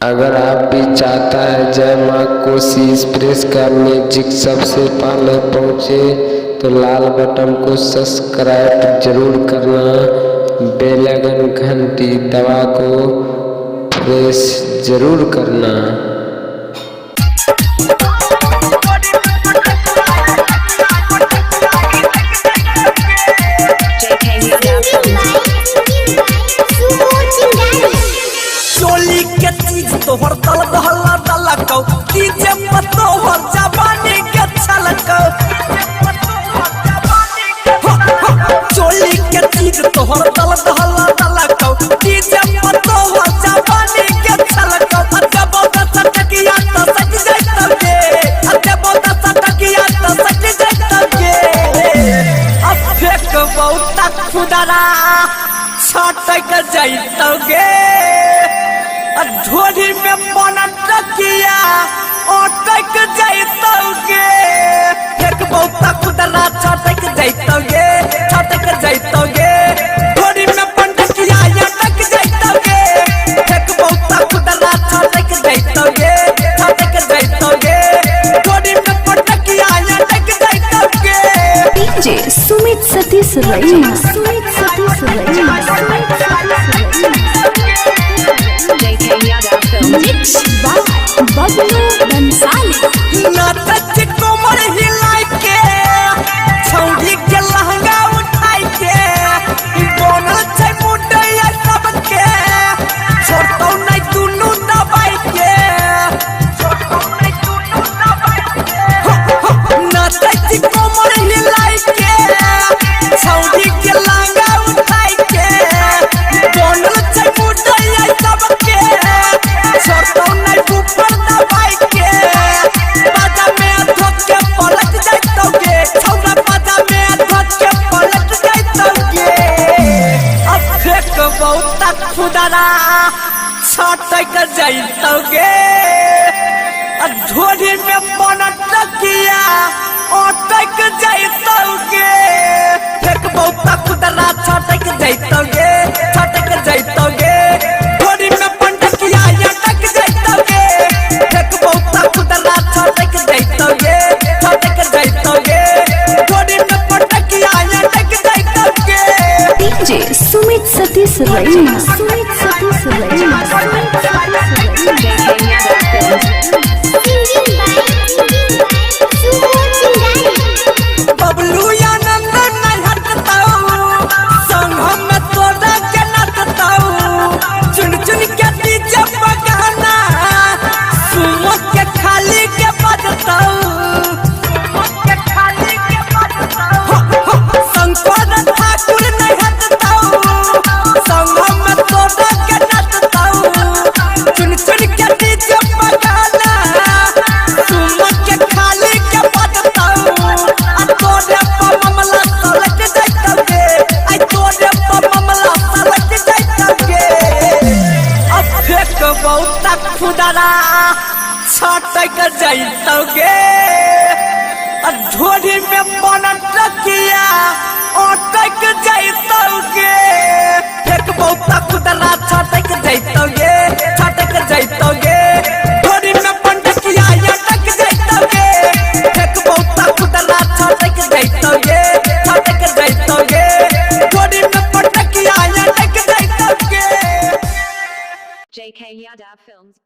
अगर आप भी चाहता है जय मां कोसी एक्सप्रेस का मैजिक सबसे पहले पहुंचे तो लाल बटन को सब्सक्राइब जरूर करना, बेल आइकन घंटी दबा को प्रेस जरूर करना। चोली के चीज तोहर दल दहला दलकौ डीजे पर तोहर जवानी के छलकौ। चोली के चीज तोहर दल दहला दलकौ डीजे पर तोहर जवानी के छलकौ। अरे बहुत सटकिया तो सट जाइतौ गे, अरे बहुत सटकिया तो सट जाइतौ गे। अब फेक बहुत खुदरा छटक जाइतौ गे। ढोली में बना टकिया अटक जाइतौगे। एक बहुता खुदरा छटक जाइतौगे, छटक जाइतौगे। ढोली में पंडकिया अटक जाइतौगे। एक बहुता खुदरा छटक जाइतौगे, छटक जाइतौगे। ढोली में पंडकिया अटक जाइतौगे। डीजे सुमित सतीश रैना, सुमित सतीश रैना, बबलू बंसाली। नाटक कोमर हिलाई के छौड़ी के लहंगा उठाई के बोनल छै मुडैया सबके छोड़तौ नहीं दुनू दबाई के, छोड़तौ नहीं दुनू दबाई के। नाटक कोमर हिलाई के छौड़ी के लहंगा उठाई के बोनल छै मुडैया सबके छोड़तौ नहीं ऊपर दबाई के। बाजा में धोक के पलट जाइतौगे, छौरा बाजा में धोक के पलट जाइतौगे। अब फेक बहुता खुदरा छटक जाइतौगे। ढोली में बना टकिया अटक जाइतौगे। फेक बहुता खुदरा छटक जाइतौगे, छटक जाइतौगे। ढोली में पंडकिया अटक जाइतौगे। फेक बहुता खुदरा छटक जाइतौगे, छटक जाइतौगे। ढोली में पंडकिया अटक जाइतौगे। डीजे सुमित सतीश रैना, सुमित सतीश रैना, बबलू आनंद नहीं हटतौ संग में तोड़ा के नचतौ। चुन चुन के डीजे पर गाना सुमो के खाली के बजतौ, सुमो के खाली के बजतौ। शंकर ठाकुर नहीं हटतौ संग में तोड़ा के नचतौ। चुन चुन के डीजे पर गाना सुमो के खाली के बजतौ। आ तोरे पर मामला सलट जाइतौगे, आई तोरे पर मामला सलट जाइतौगे। अब फेक बहुता खुदरा छटक जाइतौगे। ढोली में बना टकिया अटक जाइतौगे। फेक बहुता खुदरा छटक जाइतौगे, छटक जाइतौगे। ढोली में पंडकिया अटक जाइतौगे। फेक बहुता खुदरा छटक जाइतौगे, छटक जाइतौगे। ढोली में पंडकिया अटक जाइतौगे। JK Yadav Films